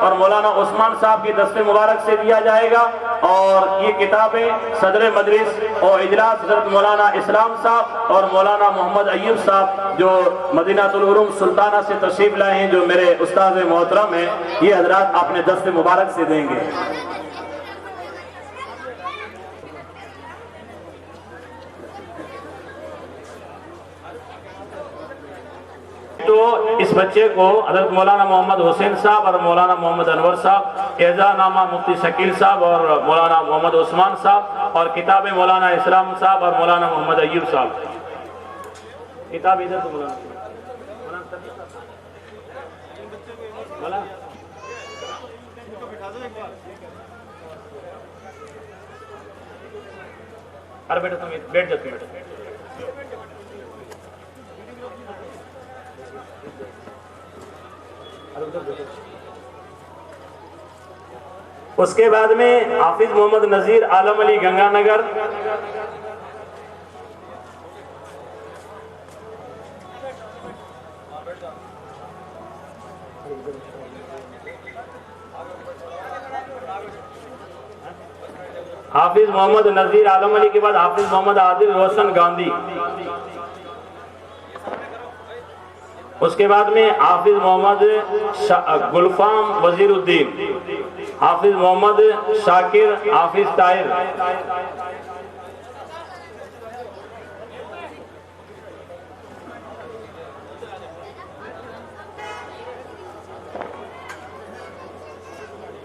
और मौलाना उस्मान साहब की दस्ते मुबारक से दिया जाएगा। और ये किताबें सदर मजलिस और इजलास हज़रत मौलाना इस्लाम साहब और मौलाना मोहम्मद अय्यूब साहब जो मदीनातुल उलूम सुल्ताना से तशरीफ लाए हैं, जो मेरे उस्ताद मोहतरम हैं, ये हजरात अपने दस्ते मुबारक से देंगे। तो इस बच्चे को हज़रत मौलाना मोहम्मद हुसैन साहब और मौलाना मोहम्मद अनवर साहब, एजानामा मुफ्ती शकील साहब और मौलाना मोहम्मद उस्मान साहब, और किताबें मौलाना इस्लाम साहब और मौलाना मोहम्मद अय्यूब साहब। किताब इधर तो मौलाना अरे बेटा तुम बैठ जाते बेटा। उसके बाद में हाफिज मोहम्मद नजीर आलम अली गंगानगर, हाफिज मोहम्मद नजीर आलम अली के बाद हाफिज मोहम्मद आदिल रोशन गांधी। उसके बाद में हाफिज मोहम्मद गुलफाम वजीरुद्दीन, हाफिज मोहम्मद शाकिर, हाफिज ताहिर,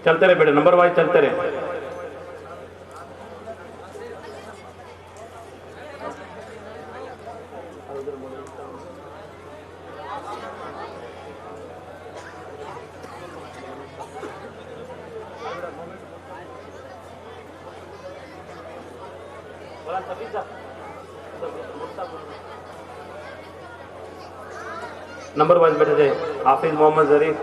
चलते रहे बेटे, नंबर वाइज चलते रहे। नंबर वाइज बैठे जाए। हाफिज मोहम्मद जरीफ,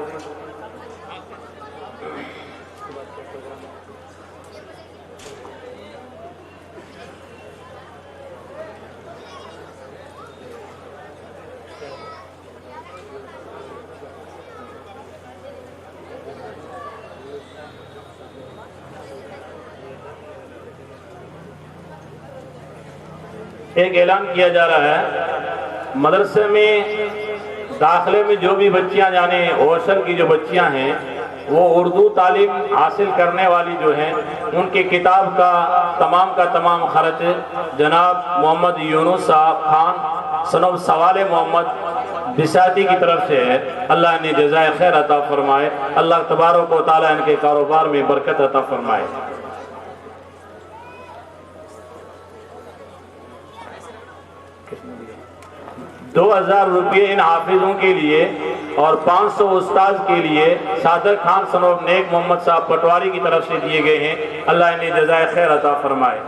एक ऐलान किया जा रहा है, मदरसे में दाखिले में जो भी बच्चियां जाने हॉस्टल की जो बच्चियां हैं वो उर्दू तालीम हासिल करने वाली जो हैं, उनके किताब का तमाम खर्च जनाब मोहम्मद यूनुस साहब खान सनब सवाले मोहम्मद बिसाती की तरफ से है। अल्लाह ने जज़ाए खैर अता फरमाए, अल्लाह तबारक व तआला इनके कारोबार में बरकत अता फरमाए। 2000 रुपये इन हाफिजों के लिए और 500 उस्ताद के लिए सादर खान सनोब नेक मोहम्मद साहब पटवारी की तरफ से दिए गए हैं। अल्लाह इन्हें जज़ाए खैर अता फरमाए।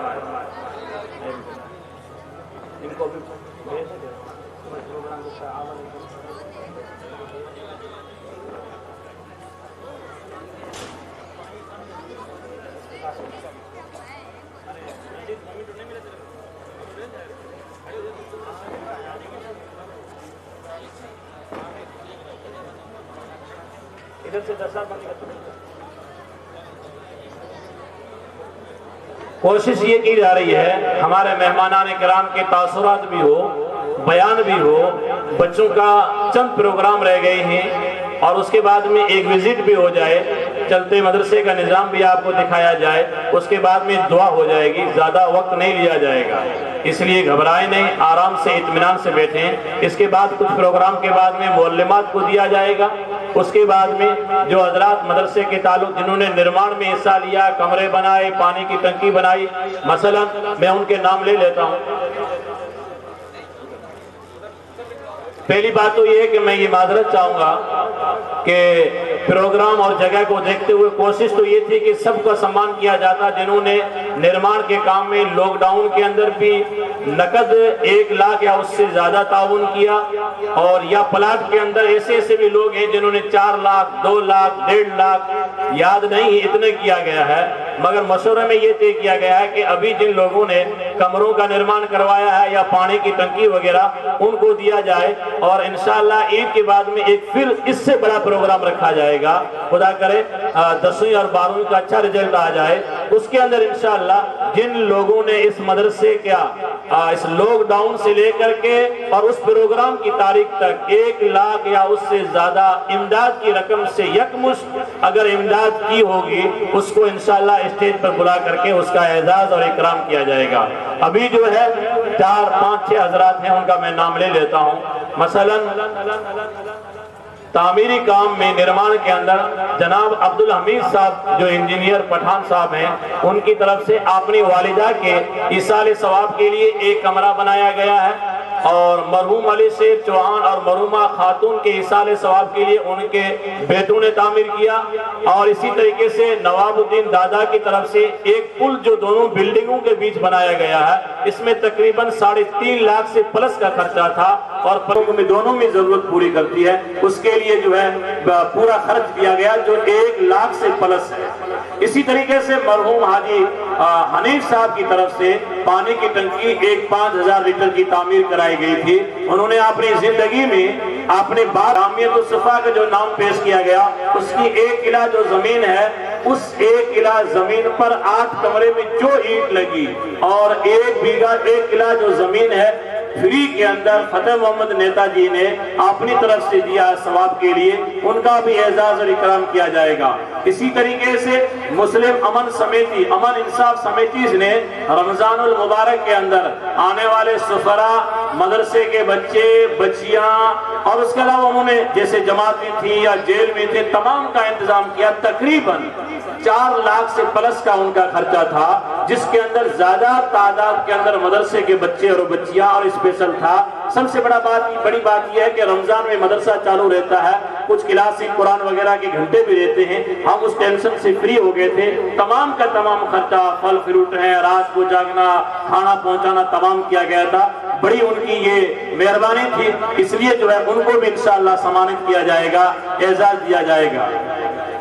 कोशिश ये की जा रही है हमारे मेहमानान किराम के तासुरात भी हो, बयान भी हो, बच्चों का चंद प्रोग्राम रह गए हैं और उसके बाद में एक विजिट भी हो जाए, चलते मदरसे का निज़ाम भी आपको दिखाया जाए, उसके बाद में दुआ हो जाएगी, ज़्यादा वक्त नहीं लिया जाएगा। इसलिए घबराए नहीं, आराम से इत्मीनान से बैठें। इसके बाद कुछ प्रोग्राम के बाद में मुअल्लिमात को दिया जाएगा। उसके बाद में जो हजरात मदरसे के ताल्लुक जिन्होंने निर्माण में हिस्सा लिया, कमरे बनाए, पानी की टंकी बनाई, मसलन मैं उनके नाम ले लेता हूँ। पहली बात तो ये है कि मैं ये माजरत चाहूंगा कि प्रोग्राम और जगह को देखते हुए कोशिश तो ये थी कि सबका सम्मान किया जाता जिन्होंने निर्माण के काम में लॉकडाउन के अंदर भी नकद 1 लाख या उससे ज्यादा ताउन किया, और या प्लाट के अंदर ऐसे ऐसे भी लोग हैं जिन्होंने 4 लाख, 2 लाख, 1.5 लाख, याद नहीं इतने किया गया है। मगर मशवरे में ये तय किया गया है कि अभी जिन लोगों ने कमरों का निर्माण करवाया है या पानी की टंकी वगैरह उनको दिया जाए, और इंशाअल्लाह ईद के बाद में एक फिर इससे बड़ा प्रोग्राम रखा जाएगा। खुदा करे 10वीं और 12वीं का अच्छा रिजल्ट आ जाए। उसके अंदर इंशाअल्लाह जिन लोगों ने इस मदरसे इस लॉकडाउन से लेकर के और उस प्रोग्राम की तारीख तक 1 लाख या उससे ज्यादा इमदाद की रकम से यकमुश्त अगर इमदाद की होगी, उसको इंशाअल्लाह स्टेज पर बुला करके उसका एजाज और इकराम किया जाएगा। अभी जो है 4, 5, 6 हजरात हैं, उनका मैं नाम ले लेता हूँ। मसलन तामीरी काम में निर्माण के अंदर जनाब अब्दुल हमीद साहब जो इंजीनियर पठान साहब हैं, उनकी तरफ से अपनी वालिदा के इसाल सवाब के लिए एक कमरा बनाया गया है, और मरहूम अली शेर चौहान और मरहूमा खातून के इसाल सवाब के लिए उनके बेटों ने तामीर किया। और इसी तरीके से नवाबुद्दीन दादा की तरफ से एक पुल जो दोनों बिल्डिंगों के बीच बनाया गया है, इसमें तकरीबन 3.5 लाख से प्लस का खर्चा था, और में दोनों में जरूरत पूरी करती है। उसके लिए जो है पूरा खर्च दिया गया जो 1 लाख से प्लस है। इसी तरीके से मरहूम हाजी हनीफ साहब की तरफ से पानी की टंकी एक 5000 लीटर की तामीर कराई गई थी। उन्होंने अपनी जिंदगी में अपने बाप सफा का जो नाम पेश किया गया, उसकी 1 किला जो जमीन है, उस 1 किला जमीन पर 8 कमरे में जो ईंट लगी, और 1 बीघा 1 किला जो जमीन है फ्री के अंदर फतेह मोहम्मद नेताजी ने अपनी तरफ से दिया सवाब के लिए, उनका भी एजाज और इकराम किया जाएगा। इसी तरीके से मुस्लिम अमन समिति, अमन इंसाफ समिति ने रमजानुल मुबारक के अंदर आने वाले सुफरा, मदरसे के बच्चे बच्चियां, और उसके अलावा उन्होंने जैसे जमात में थी या जेल में थे, तमाम का इंतजाम किया। तकरीबन 4 लाख से प्लस का उनका खर्चा था, जिसके अंदर ज्यादा तादाद के अंदर मदरसे के बच्चे और बच्चियां और स्पेशल था। सबसे बड़ी बात यह है कि रमजान में मदरसा चालू रहता है, कुछ क्लासिक कुरान वगैरह के घंटे भी रहते हैं, हम उस टेंशन से फ्री हो गए थे। तमाम का तमाम खर्चा, फल फ्रूट है, रात को जागना, खाना पहुंचाना, तमाम किया गया था। बड़ी उनकी ये मेहरबानी थी, इसलिए जो है उनको भी इंशाअल्लाह सम्मानित किया जाएगा, एजाज दिया जाएगा।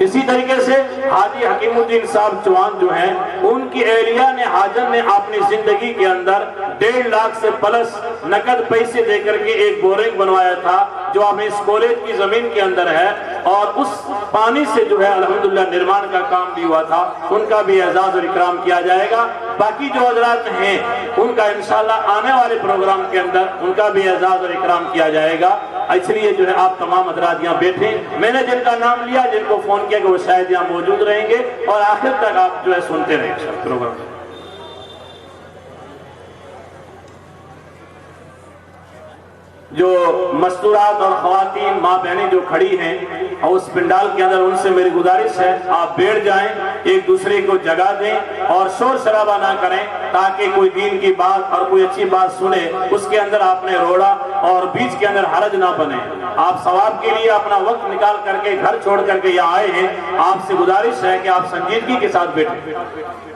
इसी तरीके से हाजी हकीमुद्दीन साहब चौहान जो हैं, उनकी एहलिया ने हाजन ने अपनी जिंदगी के अंदर 1.5 लाख से प्लस नकद पैसे देकर के एक बोरिंग बनवाया था, जो हमें इस कॉलेज की जमीन के अंदर है, और उस पानी से जो है अल्हम्दुलिल्लाह निर्माण का काम भी हुआ था। उनका भी एजाज और इकराम किया जाएगा। बाकी जो हजरात हैं, उनका इंशाअल्लाह आने वाले प्रोग्राम के अंदर उनका भी एजाज और इकराम किया जाएगा। इसलिए जो है आप तमाम हजरात यहाँ बैठे, मैंने जिनका नाम लिया, जिनको फोन किया कि वो शायद यहाँ मौजूद रहेंगे, और आखिर तक आप जो है सुनते रहेंगे प्रोग्राम। जो मस्तूरात और खवातीन माँ बहनें जो खड़ी हैं और उस पंडाल के अंदर, उनसे मेरी गुजारिश है आप बैठ जाएं, एक दूसरे को जगह दें और शोर शराबा ना करें, ताकि कोई दीन की बात और कोई अच्छी बात सुने, उसके अंदर आपने रोड़ा और बीच के अंदर हरज ना बने। आप सवाब के लिए अपना वक्त निकाल करके घर छोड़ करके यहाँ आए हैं, आपसे गुजारिश है कि आप संजीदगी के साथ बैठें।